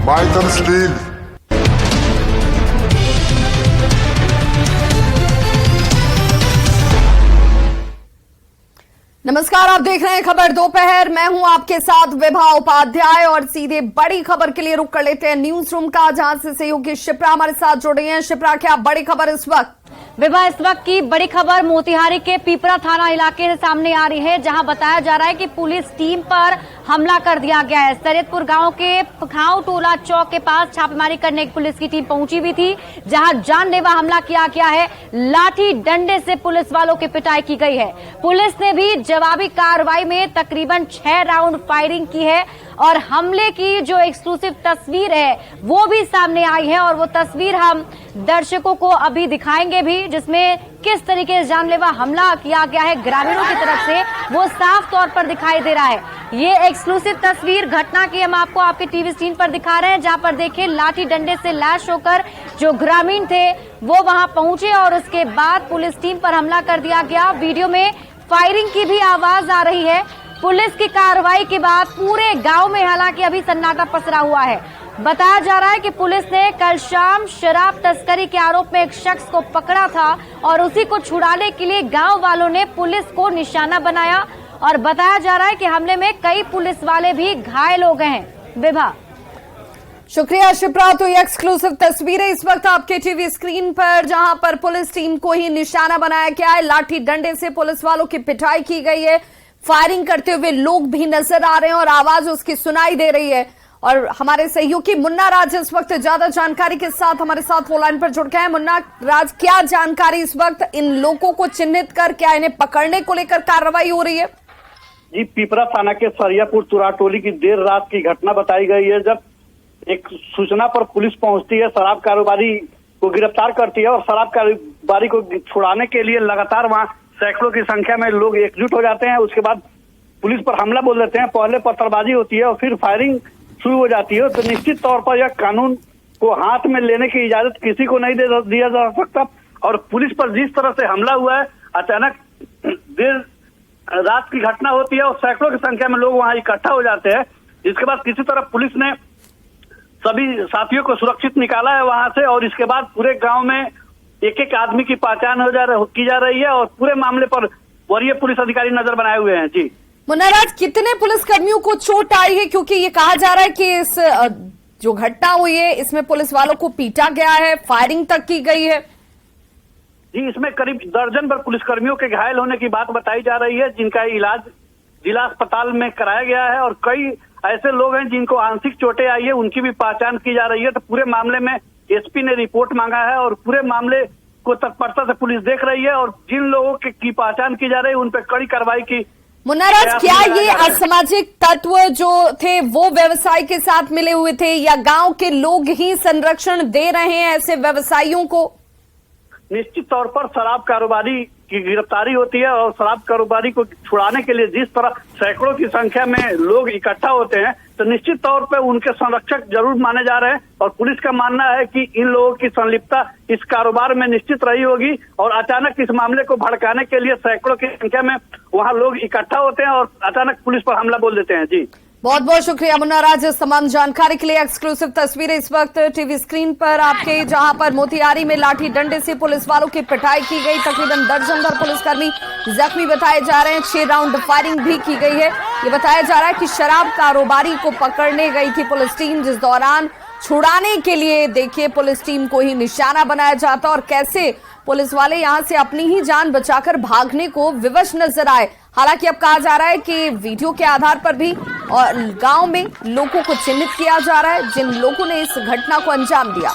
Michael Steel। नमस्कार, आप देख रहे हैं खबर दोपहर। मैं हूं आपके साथ विभा उपाध्याय और सीधे बड़ी खबर के लिए रुक कर लेते हैं न्यूज रूम का, जहां से सहयोगी शिप्रा हमारे साथ जुड़े हैं। शिप्रा, क्या बड़ी खबर इस वक्त? विभा, इस वक्त की बड़ी खबर मोतिहारी के पीपरा थाना इलाके से सामने आ रही है, जहां बताया जा रहा है कि पुलिस टीम पर हमला कर दिया गया है। सैयदपुर गांव के पखाव टोला चौक के पास छापेमारी करने एक पुलिस की टीम पहुंची हुई थी, जहां जानलेवा हमला किया गया है। लाठी डंडे से पुलिस वालों की पिटाई की गई है। पुलिस ने भी जवाबी कार्रवाई में तकरीबन 6 राउंड फायरिंग की है और हमले की जो एक्सक्लूसिव तस्वीर है वो भी सामने आई है, और वो तस्वीर हम दर्शकों को अभी दिखाएंगे भी, जिसमें किस तरीके से जानलेवा हमला किया गया है ग्रामीणों की तरफ से, वो साफ तौर पर दिखाई दे रहा है। ये एक्सक्लूसिव तस्वीर घटना की हम आपको आपके टीवी स्क्रीन पर दिखा रहे हैं, जहां पर देखिए लाठी डंडे से लैश होकर जो ग्रामीण थे वो वहां पहुंचे और उसके बाद पुलिस टीम पर हमला कर दिया गया। वीडियो में फायरिंग की भी आवाज आ रही है। पुलिस की कार्रवाई के बाद पूरे गांव में हालांकि अभी सन्नाटा पसरा हुआ है। बताया जा रहा है कि पुलिस ने कल शाम शराब तस्करी के आरोप में एक शख्स को पकड़ा था और उसी को छुड़ाने के लिए गांव वालों ने पुलिस को निशाना बनाया, और बताया जा रहा है कि हमले में कई पुलिस वाले भी घायल हो गए हैं। विभा, शुक्रिया शिप्रा। तो ये एक्सक्लूसिव तस्वीरें इस वक्त आपके टीवी स्क्रीन पर, जहां पर पुलिस टीम को ही निशाना बनाया गया है। लाठी डंडे से पुलिस वालों की पिटाई की गई है। फायरिंग करते हुए लोग भी नजर आ रहे हैं और आवाज उसकी सुनाई दे रही है। और हमारे सहयोगी मुन्ना राज इस वक्त ज्यादा जानकारी के साथ हमारे साथ फोन लाइन पर जुड़ गए हैं। मुन्ना राज, क्या जानकारी इस वक्त इन लोगों को चिन्हित कर, क्या इन्हें पकड़ने को लेकर कार्रवाई हो रही है? जी, पीपरा थाना के सरियापुर चुराटोली की देर रात की घटना बताई गई है, जब एक सूचना पर पुलिस पहुंचती है, शराब कारोबारी को गिरफ्तार करती है और शराब कारोबारी को छुड़ाने के लिए लगातार वहां सैकड़ों की संख्या में लोग एकजुट हो जाते हैं। उसके बाद पुलिस पर हमला बोल देते हैं। पहले पत्थरबाजी होती है और फिर फायरिंग शुरू हो जाती है। तो निश्चित तौर पर यह कानून को हाथ में लेने की इजाजत किसी को नहीं दिया जा सकता। और पुलिस पर जिस तरह से हमला हुआ है, अचानक देर रात की घटना होती है और सैकड़ों की संख्या में लोग वहां इकट्ठा हो जाते हैं। इसके बाद किसी तरह पुलिस ने सभी साथियों को सुरक्षित निकाला है वहां से, और इसके बाद पूरे गांव में एक एक आदमी की पहचान की जा रही है और पूरे मामले पर वरीय पुलिस अधिकारी नजर बनाए हुए हैं। जी मुन्ना राज, कितने पुलिस कर्मियों को चोट आई है? क्योंकि ये कहा जा रहा है कि इस जो घटना हुई है इसमें पुलिस वालों को पीटा गया है, फायरिंग तक की गई है। जी, इसमें करीब दर्जन भर पुलिसकर्मियों के घायल होने की बात बताई जा रही है, जिनका इलाज जिला अस्पताल में कराया गया है। और कई ऐसे लोग हैं जिनको आंशिक चोटें आई है, उनकी भी पहचान की जा रही है। तो पूरे मामले में एसपी ने रिपोर्ट मांगा है और पूरे मामले को तत्परता से पुलिस देख रही है, और जिन लोगों की पहचान की जा रही है उन पर कड़ी कार्रवाई की। मुन्ना राज, क्या ये असामाजिक तत्व जो थे वो व्यवसाय के साथ मिले हुए थे, या गांव के लोग ही संरक्षण दे रहे हैं ऐसे व्यवसायियों को? निश्चित तौर पर शराब कारोबारी की गिरफ्तारी होती है और शराब कारोबारी को छुड़ाने के लिए जिस तरह सैकड़ों की संख्या में लोग इकट्ठा होते हैं, तो निश्चित तौर पर उनके संरक्षक जरूर माने जा रहे हैं। और पुलिस का मानना है कि इन लोगों की संलिप्तता इस कारोबार में निश्चित रही होगी, और अचानक इस मामले को भड़काने के लिए सैकड़ों की संख्या में वहां लोग इकट्ठा होते हैं और अचानक पुलिस पर हमला बोल देते हैं। जी, बहुत बहुत शुक्रिया मुन्ना राज इस तमाम जानकारी के लिए। एक्सक्लूसिव तस्वीरें इस वक्त टीवी स्क्रीन पर आपके, जहां पर मोतिहारी में लाठी डंडे से पुलिस वालों की पिटाई की गई। तकरीबन दर्जन भर पुलिसकर्मी जख्मी बताए जा रहे हैं। 6 राउंड फायरिंग भी की गई है। ये बताया जा रहा है कि शराब कारोबारी को पकड़ने गई थी पुलिस टीम, जिस दौरान छुड़ाने के लिए देखिए पुलिस टीम को ही निशाना बनाया जाता और कैसे पुलिस वाले यहां से अपनी ही जान बचाकर भागने को विवश नजर आए। हालांकि अब कहा जा रहा है कि वीडियो के आधार पर भी और गांव में लोगों को चिन्हित किया जा रहा है जिन लोगों ने इस घटना को अंजाम दिया।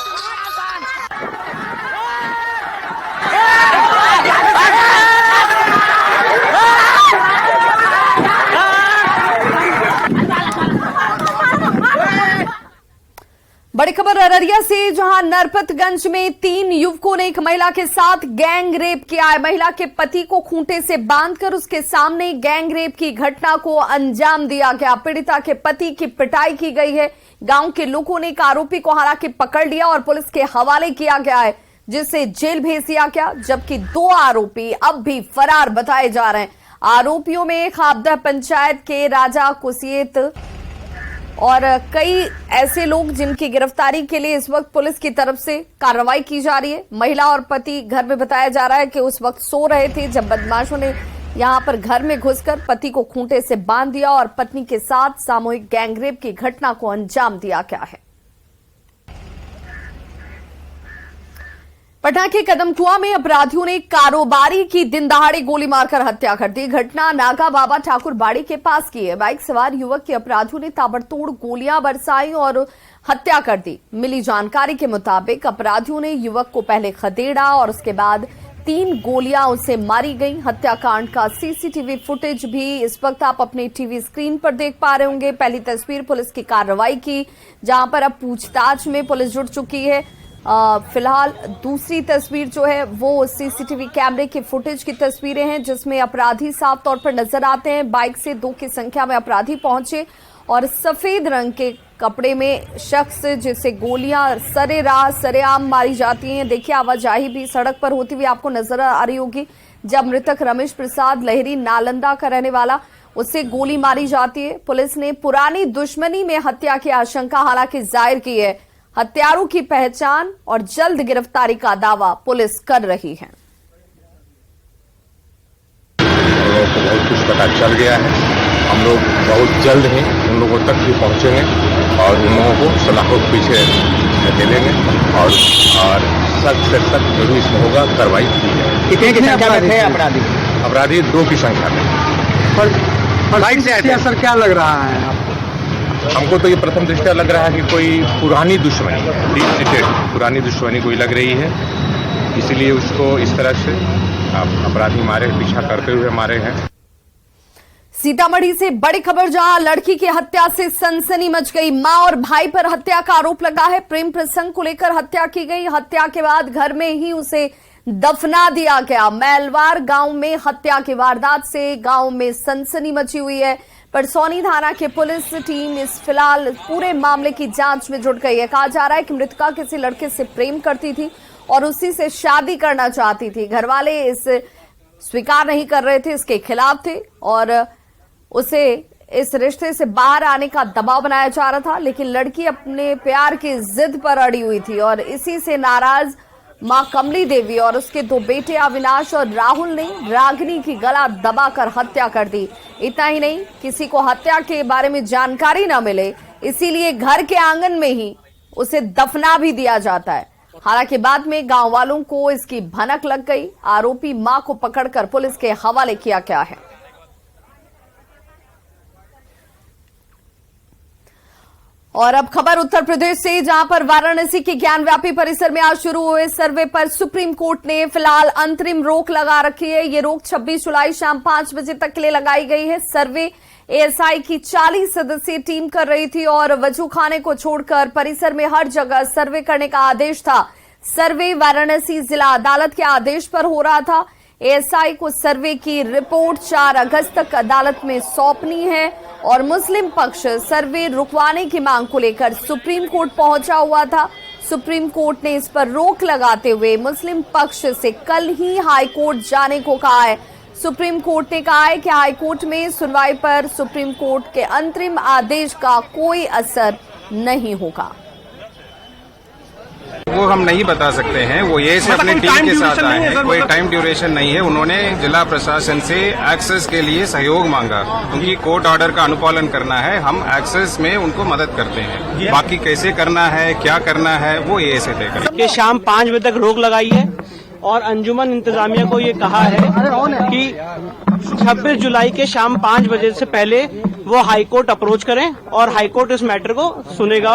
बड़ी खबर अररिया से, जहां नरपतगंज में 3 युवकों ने एक महिला के साथ गैंग रेप किया है। महिला के पति को खूंटे से बांधकर उसके सामने गैंग रेप की घटना को अंजाम दिया गया। पीड़िता के पति की पिटाई की गई है। गांव के लोगों ने एक आरोपी को हालांकि पकड़ लिया और पुलिस के हवाले किया गया है, जिसे जेल भेज दिया गया, जबकि 2 आरोपी अब भी फरार बताए जा रहे हैं। आरोपियों में खाबदा पंचायत के राजा कुसियत और कई ऐसे लोग जिनकी गिरफ्तारी के लिए इस वक्त पुलिस की तरफ से कार्रवाई की जा रही है। महिला और पति घर में बताया जा रहा है कि उस वक्त सो रहे थे जब बदमाशों ने यहां पर घर में घुसकर पति को खूंटे से बांध दिया और पत्नी के साथ सामूहिक गैंगरेप की घटना को अंजाम दिया गया है। पटना के कदमकुआं में अपराधियों ने कारोबारी की दिन दहाड़े गोली मारकर हत्या कर दी। घटना नागा बाबा ठाकुर बाड़ी के पास की है। बाइक सवार युवक के अपराधियों ने ताबड़तोड़ गोलियां बरसाई और हत्या कर दी। मिली जानकारी के मुताबिक अपराधियों ने युवक को पहले खदेड़ा और उसके बाद 3 गोलियां उसे मारी गई। हत्याकांड का सीसीटीवी फुटेज भी इस वक्त आप अपने टीवी स्क्रीन पर देख पा रहे होंगे। पहली तस्वीर पुलिस की कार्रवाई की, जहां पर अब पूछताछ में पुलिस जुट चुकी है। फिलहाल दूसरी तस्वीर जो है वो सीसीटीवी कैमरे की फुटेज की तस्वीरें हैं, जिसमें अपराधी साफ तौर पर नजर आते हैं। बाइक से 2 की संख्या में अपराधी पहुंचे और सफेद रंग के कपड़े में शख्स जिसे गोलियां सरेआम मारी जाती हैं। देखिए, आवाजाही भी सड़क पर होती हुई आपको नजर आ रही होगी। जब मृतक रमेश प्रसाद लहरी नालंदा का रहने वाला, उससे गोली मारी जाती है। पुलिस ने पुरानी दुश्मनी में हत्या की आशंका हालांकि जाहिर की है। हत्यारों की पहचान और जल्द गिरफ्तारी का दावा पुलिस कर रही है। हम लोगों को बहुत कुछ पता चल गया है। हम लोग बहुत जल्द ही उन लोगों तक भी पहुंचेंगे और उन लोगों को सलाखों के पीछे धकेलेंगे और सख्त से सख्त जो भी इसमें होगा कार्रवाई की जाएगी। कितने की संख्या में थे अपराधी? अपराधी 2 की संख्या में। बाइक से असर क्या लग रहा है आपको? हमको तो ये प्रथम दृष्टया लग रहा है कि कोई पुरानी दुश्मनी, डीप सीटेड पुरानी दुश्मनी कोई लग रही है, इसीलिए उसको इस तरह से अपराधी मारे, पीछा करते हुए मारे हैं। सीतामढ़ी से बड़ी खबर, जहां लड़की की हत्या से सनसनी मच गई। मां और भाई पर हत्या का आरोप लगा है। प्रेम प्रसंग को लेकर हत्या की गई। हत्या के बाद घर में ही उसे दफना दिया गया। मैलवार गांव में हत्या की वारदात से गांव में सनसनी मची हुई है। परसौनी थाना की पुलिस टीम इस फिलहाल पूरे मामले की जांच में जुट गई है। कहा जा रहा है कि मृतका किसी लड़के से प्रेम करती थी और उसी से शादी करना चाहती थी। घरवाले इस स्वीकार नहीं कर रहे थे, इसके खिलाफ थे और उसे इस रिश्ते से बाहर आने का दबाव बनाया जा रहा था, लेकिन लड़की अपने प्यार की जिद पर अड़ी हुई थी और इसी से नाराज मां कमली देवी और उसके 2 बेटे अविनाश और राहुल ने रागिनी की गला दबाकर हत्या कर दी। इतना ही नहीं, किसी को हत्या के बारे में जानकारी न मिले, इसीलिए घर के आंगन में ही उसे दफना भी दिया जाता है। हालांकि बाद में गांव वालों को इसकी भनक लग गई। आरोपी मां को पकड़कर पुलिस के हवाले किया गया है। और अब खबर उत्तर प्रदेश से, जहां पर वाराणसी के ज्ञानव्यापी परिसर में आज शुरू हुए सर्वे पर सुप्रीम कोर्ट ने फिलहाल अंतरिम रोक लगा रखी है। ये रोक 26 जुलाई शाम 5 बजे तक के लिए लगाई गई है। सर्वे एएसआई की 40 सदस्यीय टीम कर रही थी और वजूखाने को छोड़कर परिसर में हर जगह सर्वे करने का आदेश था। सर्वे वाराणसी जिला अदालत के आदेश पर हो रहा था। एएसआई को सर्वे की रिपोर्ट 4 अगस्त तक अदालत में सौंपनी है और मुस्लिम पक्ष सर्वे रुकवाने की मांग को लेकर सुप्रीम कोर्ट पहुंचा हुआ था। सुप्रीम कोर्ट ने इस पर रोक लगाते हुए मुस्लिम पक्ष से कल ही हाई कोर्ट जाने को कहा है। सुप्रीम कोर्ट ने कहा है कि हाई कोर्ट में सुनवाई पर सुप्रीम कोर्ट के अंतरिम आदेश का कोई असर नहीं होगा। वो हम नहीं बता सकते हैं। वो ये से अपने टीम के साथ आए हैं, कोई टाइम ड्यूरेशन नहीं है। उन्होंने जिला प्रशासन से एक्सेस के लिए सहयोग मांगा, क्योंकि कोर्ट ऑर्डर का अनुपालन करना है। हम एक्सेस में उनको मदद करते हैं, बाकी कैसे करना है, क्या करना है, वो ये से तय करें। शाम 5 बजे तक रोक लगाई है और अंजुमन इंतजामिया को ये कहा है कि 26 जुलाई के शाम 5 बजे से पहले वो हाईकोर्ट अप्रोच करें और हाईकोर्ट इस मैटर को सुनेगा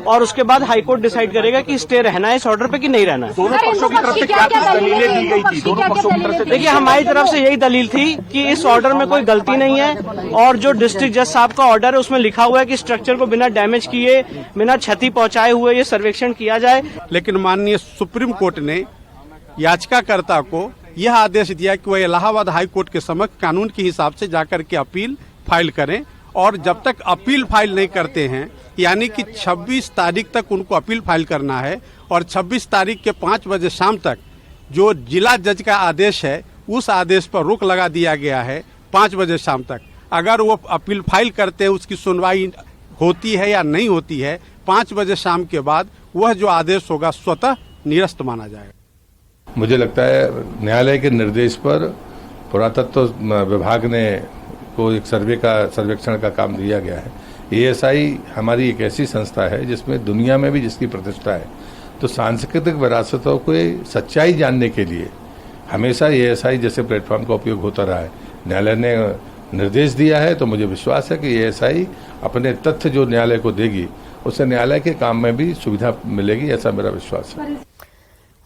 और उसके बाद हाईकोर्ट डिसाइड करेगा कि स्टे रहना है इस ऑर्डर पे कि नहीं रहना है। दोनों पक्षों की तरफ से क्या दलीलें दी गई थी? दोनों पक्षों की तरफ से देखिए, हमारी तरफ से यही दलील थी कि इस ऑर्डर में कोई गलती नहीं है और जो डिस्ट्रिक्ट जज साहब का ऑर्डर है उसमें लिखा हुआ है कि स्ट्रक्चर को बिना डैमेज किए, बिना क्षति पहुंचाए हुए ये सर्वेक्षण किया जाए। लेकिन माननीय सुप्रीम कोर्ट ने याचिकाकर्ता को यह आदेश दिया कि वह इलाहाबाद हाई कोर्ट के समक्ष कानून के हिसाब से जाकर के अपील फाइल करें और जब तक अपील फाइल नहीं करते हैं, यानी कि 26 तारीख तक उनको अपील फाइल करना है और 26 तारीख के 5 बजे शाम तक जो जिला जज का आदेश है उस आदेश पर रोक लगा दिया गया है 5 बजे शाम तक। अगर वो अपील फाइल करते हैं, उसकी सुनवाई होती है या नहीं होती है, 5 बजे शाम के बाद वह जो आदेश होगा स्वतः निरस्त माना जाएगा। मुझे लगता है न्यायालय के निर्देश पर पुरातत्व विभाग ने को एक सर्वेक्षण का काम दिया गया है। एएसआई हमारी एक ऐसी संस्था है जिसमें दुनिया में भी जिसकी प्रतिष्ठा है, तो सांस्कृतिक विरासतों को सच्चाई जानने के लिए हमेशा एएसआई जैसे प्लेटफॉर्म का उपयोग होता रहा है। न्यायालय ने निर्देश दिया है तो मुझे विश्वास है कि एएसआई अपने तथ्य जो न्यायालय को देगी उससे न्यायालय के काम में भी सुविधा मिलेगी, ऐसा मेरा विश्वास है।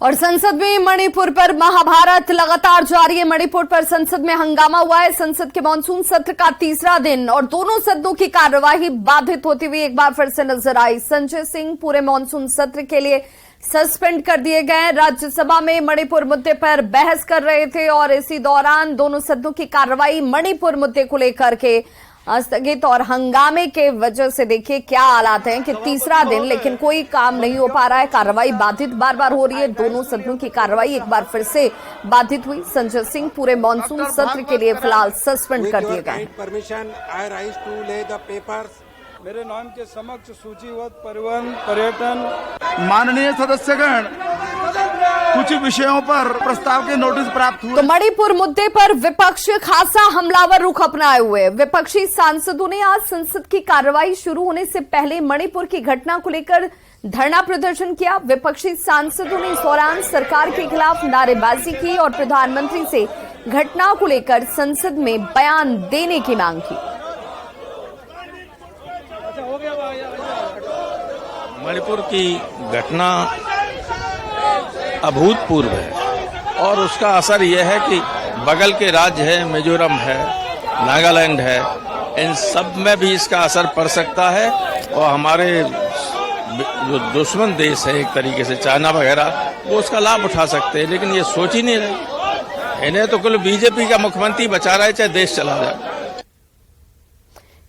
और संसद में मणिपुर पर महाभारत लगातार जारी है। मणिपुर पर संसद में हंगामा हुआ है। संसद के मानसून सत्र का तीसरा दिन और दोनों सदनों की कार्यवाही बाधित होती हुई एक बार फिर से नजर आई। संजय सिंह पूरे मानसून सत्र के लिए सस्पेंड कर दिए गए। राज्यसभा में मणिपुर मुद्दे पर बहस कर रहे थे और इसी दौरान दोनों सदनों की कार्रवाई मणिपुर मुद्दे को लेकर के स्थगित और हंगामे के वजह से देखिए क्या हालात हैं कि तीसरा दिन लेकिन कोई काम नहीं हो पा रहा है। कार्रवाई बाधित बार बार हो रही है। दोनों सदनों की कार्रवाई एक बार फिर से बाधित हुई। संजय सिंह पूरे मानसून सत्र के लिए फिलहाल सस्पेंड कर दिए गए। परमिशन आई राइज टू ले द पेपर्स। मेरे नाम के समक्ष सूचीबद्ध परिवहन पर्यटन माननीय सदस्यगण कुछ विषयों पर प्रस्ताव के नोटिस प्राप्त हुए। तो मणिपुर मुद्दे पर विपक्ष खासा हमलावर रुख अपनाए हुए। विपक्षी सांसदों ने आज संसद की कार्रवाई शुरू होने से पहले मणिपुर की घटना को लेकर धरना प्रदर्शन किया। विपक्षी सांसदों ने इस दौरान सरकार के खिलाफ नारेबाजी की और प्रधानमंत्री से घटना को लेकर संसद में बयान देने की मांग की। मणिपुर की घटना अभूतपूर्व है और उसका असर यह है कि बगल के राज्य है, मिजोरम है, नागालैंड है, इन सब में भी इसका असर पड़ सकता है और हमारे जो दुश्मन देश है एक तरीके से चाइना वगैरह वो उसका लाभ उठा सकते हैं, लेकिन ये सोच ही नहीं रहे। इन्हें तो कुल बीजेपी का मुख्यमंत्री बचा रहा है चाहे देश चला जाए।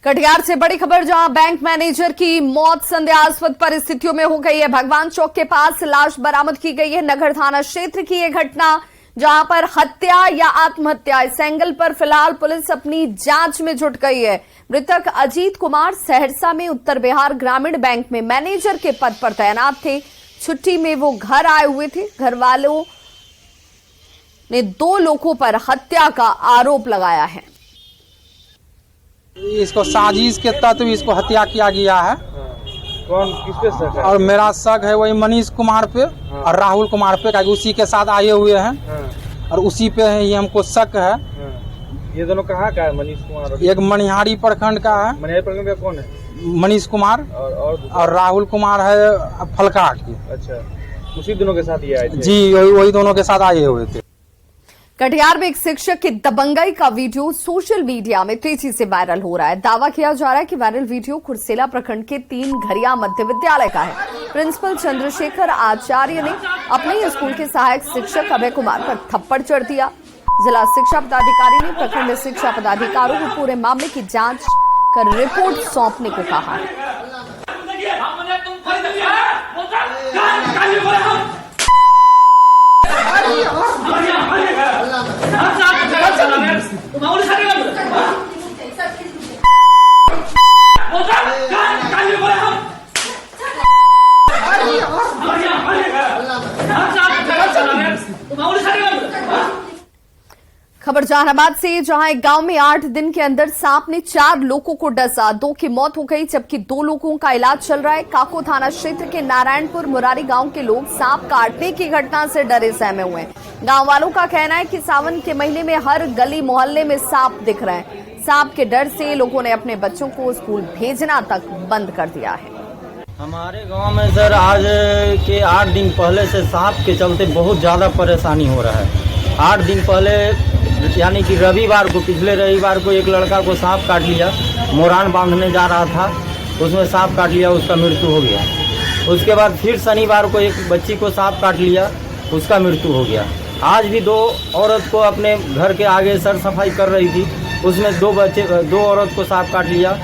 कटिहार से बड़ी खबर, जहां बैंक मैनेजर की मौत संदेहास्पद परिस्थितियों में हो गई है। भगवान चौक के पास लाश बरामद की गई है। नगर थाना क्षेत्र की यह घटना जहां पर हत्या या आत्महत्या, इस एंगल पर फिलहाल पुलिस अपनी जांच में जुट गई है। मृतक अजीत कुमार सहरसा में उत्तर बिहार ग्रामीण बैंक में मैनेजर के पद पर तैनात थे। छुट्टी में वो घर आए हुए थे। घर वालों ने 2 लोगों पर हत्या का आरोप लगाया है। इसको साजिश के तहत इसको हत्या किया गया है। कौन किस पे शक है? और मेरा शक है वही मनीष कुमार पे और राहुल कुमार पे, उसी के साथ आए हुए हैं और उसी पे ही हमको शक है। ये दोनों कहाँ का है? मनीष कुमार एक मनिहारी प्रखंड का है। मनिहारी प्रखंड का कौन है? मनीष कुमार और राहुल कुमार है फलका की। अच्छा, उसी दोनों के साथ ये आए थे? जी, वही दोनों के साथ आए हुए थे। कटिहार में एक शिक्षक की दबंगई का वीडियो सोशल मीडिया में तेजी से वायरल हो रहा है। दावा किया जा रहा है कि वायरल वीडियो खुरसेला प्रखंड के 3 घरिया मध्य विद्यालय का है। प्रिंसिपल चंद्रशेखर आचार्य ने अपने स्कूल के सहायक शिक्षक अभय कुमार पर थप्पड़ चढ़ दिया। जिला शिक्षा पदाधिकारी ने प्रखंड शिक्षा पदाधिकारियों को पूरे मामले की जांच कर रिपोर्ट सौंपने को कहा है। खबर जहानाबाद से, जहां एक गांव में 8 दिन के अंदर सांप ने 4 लोगों को डसा। 2 की मौत हो गई जबकि 2 लोगों का इलाज चल रहा है। काको थाना क्षेत्र के नारायणपुर मुरारी गांव के लोग सांप काटने की घटना से डरे सहमे हुए हैं। गांव वालों का कहना है कि सावन के महीने में हर गली मोहल्ले में सांप दिख रहे हैं। सांप के डर से लोगों ने अपने बच्चों को स्कूल भेजना तक बंद कर दिया है। हमारे गांव में सर आज के 8 दिन पहले से सांप के चलते बहुत ज्यादा परेशानी हो रहा है। 8 दिन पहले यानी कि रविवार को, पिछले रविवार को एक लड़का को सांप काट लिया। मोरान बांधने जा रहा था, उसमें सांप काट लिया, उसका मृत्यु हो गया। उसके बाद फिर शनिवार को एक बच्ची को सांप काट लिया, उसका मृत्यु हो गया। आज भी 2 औरत को अपने घर के आगे सर सफाई कर रही थी, उसमें 2 औरत को सांप काट लिया।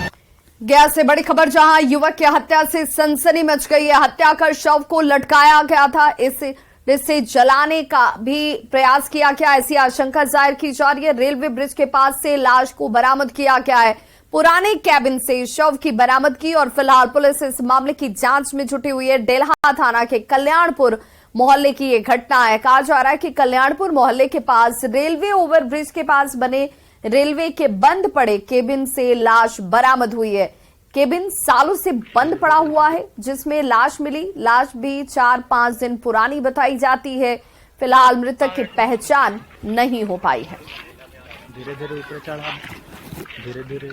गया से बड़ी खबर, जहां युवक की हत्या से सनसनी मच गई है। हत्या कर शव को लटकाया गया था, इससे जलाने का भी प्रयास किया गया, ऐसी आशंका जाहिर की जा रही है। रेलवे ब्रिज के पास से लाश को बरामद किया गया है। पुराने कैबिन से शव की बरामदगी और फिलहाल पुलिस इस मामले की जांच में जुटी हुई है। डेल्हा थाना के कल्याणपुर मोहल्ले की ये घटना है। कहा जा रहा है कि कल्याणपुर मोहल्ले के पास रेलवे ओवरब्रिज के पास बने रेलवे के बंद पड़े केबिन से लाश बरामद हुई है। केबिन सालों से बंद पड़ा हुआ है जिसमें लाश मिली। लाश भी 4-5 दिन पुरानी बताई जाती है। फिलहाल मृतक की पहचान नहीं हो पाई है। धीरे-धीरे ऊपर चढ़ा, धीरे-धीरे।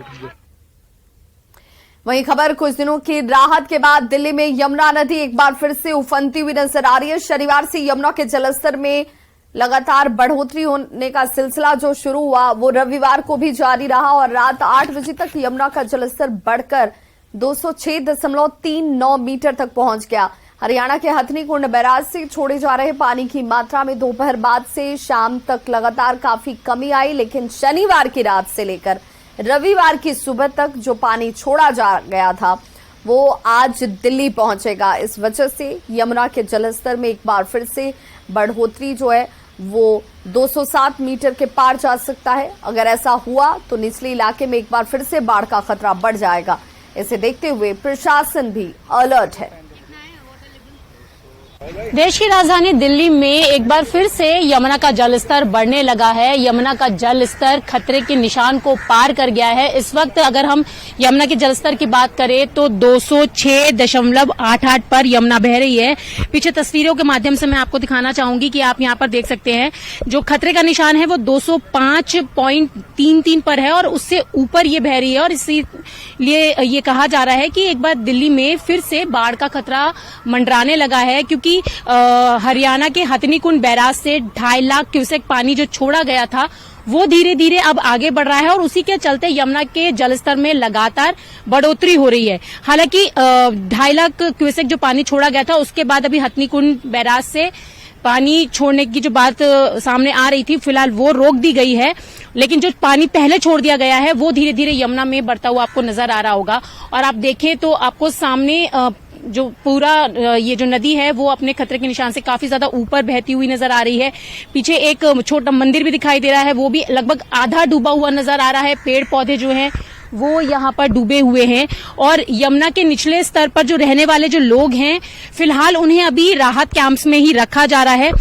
वहीं खबर कुछ दिनों की राहत के बाद दिल्ली में यमुना नदी एक बार फिर से उफनती हुई नजर आ रही है। शनिवार से यमुना के जलस्तर में लगातार बढ़ोतरी होने का सिलसिला जो शुरू हुआ वो रविवार को भी जारी रहा और रात 8 बजे तक यमुना का जलस्तर बढ़कर 206.39 मीटर तक पहुंच गया। हरियाणा के हथनीकुंड बैराज से छोड़े जा रहे पानी की मात्रा में दोपहर बाद से शाम तक लगातार काफी कमी आई, लेकिन शनिवार की रात से लेकर रविवार की सुबह तक जो पानी छोड़ा जा गया था वो आज दिल्ली पहुंचेगा। इस वजह से यमुना के जलस्तर में एक बार फिर से बढ़ोतरी जो है वो 207 मीटर के पार जा सकता है। अगर ऐसा हुआ तो निचले इलाके में एक बार फिर से बाढ़ का खतरा बढ़ जाएगा। इसे देखते हुए प्रशासन भी अलर्ट है। देश की राजधानी दिल्ली में एक बार फिर से यमुना का जलस्तर बढ़ने लगा है। यमुना का जलस्तर खतरे के निशान को पार कर गया है। इस वक्त अगर हम यमुना के जलस्तर की बात करें तो 206.88 पर यमुना बह रही है। पीछे तस्वीरों के माध्यम से मैं आपको दिखाना चाहूंगी कि आप यहां पर देख सकते हैं जो खतरे का निशान है वो 205.33 पर है और उससे ऊपर ये बह रही है। और इसीलिए ये कहा जा रहा है कि एक बार दिल्ली में फिर से बाढ़ का खतरा मंडराने लगा है, क्योंकि हरियाणा के हथनीकुंड बैराज से 2.5 लाख क्यूसेक पानी जो छोड़ा गया था वो धीरे धीरे अब आगे बढ़ रहा है और उसी के चलते यमुना के जलस्तर में लगातार बढ़ोतरी हो रही है। हालांकि 2.5 लाख क्यूसेक जो पानी छोड़ा गया था उसके बाद अभी हथनीकुंड बैराज से पानी छोड़ने की जो बात सामने आ रही थी फिलहाल वो रोक दी गई है, लेकिन जो पानी पहले छोड़ दिया गया है वो धीरे धीरे यमुना में बढ़ता हुआ आपको नजर आ रहा होगा। और आप देखें तो आपको सामने जो पूरा ये जो नदी है वो अपने खतरे के निशान से काफी ज्यादा ऊपर बहती हुई नजर आ रही है। पीछे एक छोटा मंदिर भी दिखाई दे रहा है, वो भी लगभग आधा डूबा हुआ नजर आ रहा है। पेड़ पौधे जो हैं वो यहाँ पर डूबे हुए हैं और यमुना के निचले स्तर पर जो रहने वाले जो लोग हैं फिलहाल उन्हें अभी राहत कैंप्स में ही रखा जा रहा है।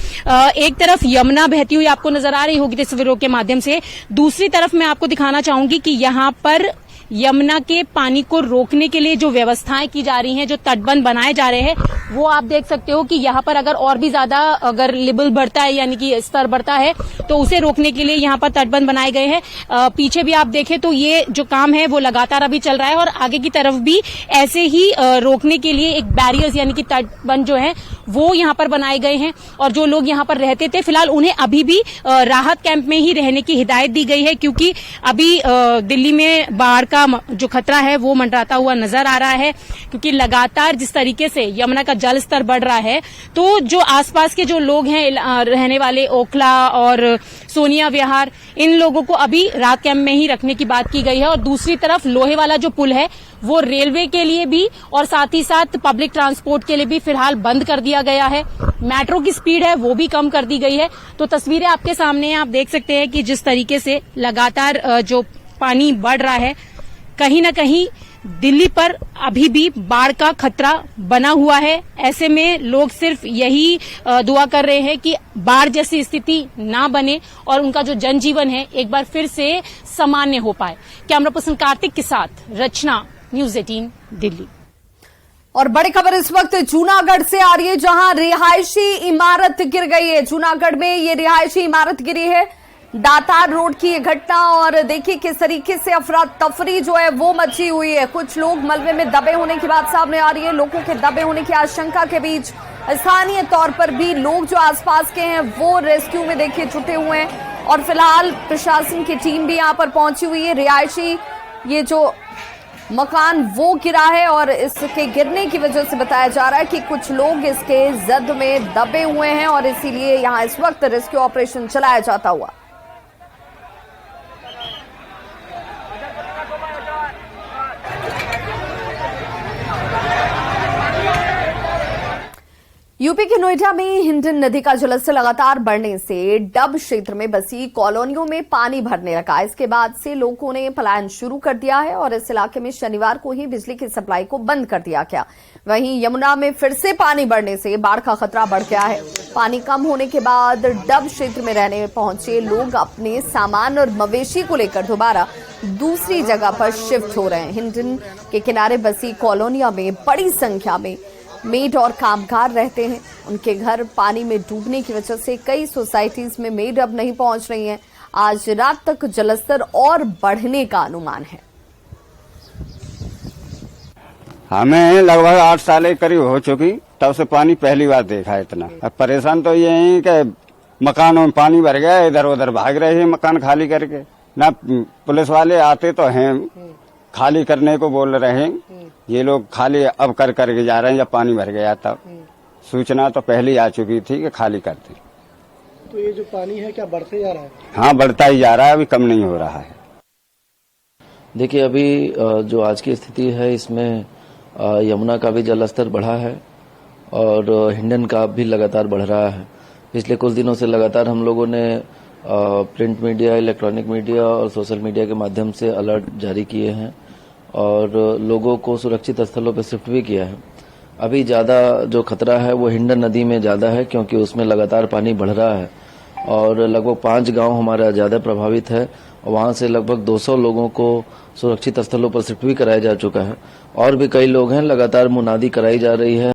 एक तरफ यमुना बहती हुई आपको नजर आ रही होगी तस्वीरों के माध्यम से, दूसरी तरफ मैं आपको दिखाना चाहूंगी कि यहाँ पर यमुना के पानी को रोकने के लिए जो व्यवस्थाएं की जा रही हैं, जो तटबंध बनाए जा रहे हैं, वो आप देख सकते हो कि यहाँ पर अगर और भी ज्यादा अगर लेवल बढ़ता है यानी कि स्तर बढ़ता है तो उसे रोकने के लिए यहाँ पर तटबंध बनाए गए हैं। पीछे भी आप देखें तो ये जो काम है वो लगातार अभी चल रहा है और आगे की तरफ भी ऐसे ही रोकने के लिए एक बैरियर्स यानी कि तटबंध जो है वो यहाँ पर बनाए गए हैं। और जो लोग यहाँ पर रहते थे फिलहाल उन्हें अभी भी राहत कैंप में ही रहने की हिदायत दी गई है, क्योंकि अभी दिल्ली में बाढ़ का जो खतरा है वो मंडराता हुआ नजर आ रहा है। क्योंकि लगातार जिस तरीके से यमुना का जल स्तर बढ़ रहा है तो जो आसपास के जो लोग हैं रहने वाले ओखला और सोनिया विहार, इन लोगों को अभी राहत कैंप में ही रखने की बात की गई है। और दूसरी तरफ लोहे वाला जो पुल है वो रेलवे के लिए भी और साथ ही साथ पब्लिक ट्रांसपोर्ट के लिए भी फिलहाल बंद कर दिया गया है। मेट्रो की स्पीड है वो भी कम कर दी गई है। तो तस्वीरें आपके सामने आप देख सकते हैं कि जिस तरीके से लगातार जो पानी बढ़ रहा है, कहीं न कहीं दिल्ली पर अभी भी बाढ़ का खतरा बना हुआ है। ऐसे में लोग सिर्फ यही दुआ कर रहे हैं कि बाढ़ जैसी स्थिति ना बने और उनका जो जनजीवन है एक बार फिर से सामान्य हो पाए। कैमरा पर्सन कार्तिक के साथ रचना, न्यूज़ 18 दिल्ली। और बड़ी खबर इस वक्त जूनागढ़ से आ रही है, जहां रिहायशी इमारत गिर गई है। जूनागढ़ में ये रिहायशी इमारत गिरी है, दातार रोड की ये घटना। और देखिए किस तरीके से अफरा तफरी जो है वो मची हुई है। कुछ लोग मलबे में दबे होने की बात सामने आ रही है। लोगों के दबे होने की आशंका के बीच स्थानीय तौर पर भी लोग जो आसपास के हैं वो रेस्क्यू में देखिए जुटे हुए हैं और फिलहाल प्रशासन की टीम भी यहां पर पहुंची हुई है। रिहायशी ये जो मकान वो गिरा है और इसके गिरने की वजह से बताया जा रहा है कि कुछ लोग इसके जद में दबे हुए हैं और इसीलिए यहां इस वक्त रेस्क्यू ऑपरेशन चलाया जाता हुआ। यूपी के नोएडा में हिंडन नदी का जलस्तर लगातार बढ़ने से डब क्षेत्र में बसी कॉलोनियों में पानी भरने लगा। इसके बाद से लोगों ने पलायन शुरू कर दिया है और इस इलाके में शनिवार को ही बिजली की सप्लाई को बंद कर दिया गया। वहीं यमुना में फिर से पानी बढ़ने से बाढ़ का खतरा बढ़ गया है। पानी कम होने के बाद डब क्षेत्र में रहने पहुंचे लोग अपने सामान और मवेशी को लेकर दोबारा दूसरी जगह पर शिफ्ट हो रहे हैं। हिंडन के किनारे बसी कॉलोनियों में बड़ी संख्या में मेड और कामगार रहते हैं। उनके घर पानी में डूबने की वजह से कई सोसाइटीज में मेड अब नहीं पहुंच रही हैं। आज रात तक जलस्तर और बढ़ने का अनुमान है। हमें लगभग 8 साल के करीब हो चुकी, तब से पानी पहली बार देखा है इतना। अब परेशान तो ये है कि मकानों में पानी भर गया, इधर उधर भाग रहे हैं मकान खाली करके। ना पुलिस वाले आते तो हैं, खाली करने को बोल रहे हैं, ये लोग खाली अब करके जा रहे हैं। जब पानी भर गया तब सूचना तो पहले आ चुकी थी कि खाली करते। तो ये जो पानी है क्या बढ़ते जा रहा है? हाँ, बढ़ता ही जा रहा है, अभी कम नहीं हो रहा है। देखिए, अभी जो आज की स्थिति है इसमें यमुना का भी जलस्तर बढ़ा है और हिंडन का भी लगातार बढ़ रहा है। पिछले कुछ दिनों से लगातार हम लोगों ने प्रिंट मीडिया, इलेक्ट्रॉनिक मीडिया और सोशल मीडिया के माध्यम से अलर्ट जारी किए हैं और लोगों को सुरक्षित स्थलों पर शिफ्ट भी किया है। अभी ज्यादा जो खतरा है वो हिंडन नदी में ज्यादा है, क्योंकि उसमें लगातार पानी बढ़ रहा है और लगभग 5 गांव हमारा ज्यादा प्रभावित है और वहां से लगभग 200 लोगों को सुरक्षित स्थलों पर शिफ्ट भी कराया जा चुका है और भी कई लोग हैं, लगातार मुनादी कराई जा रही है।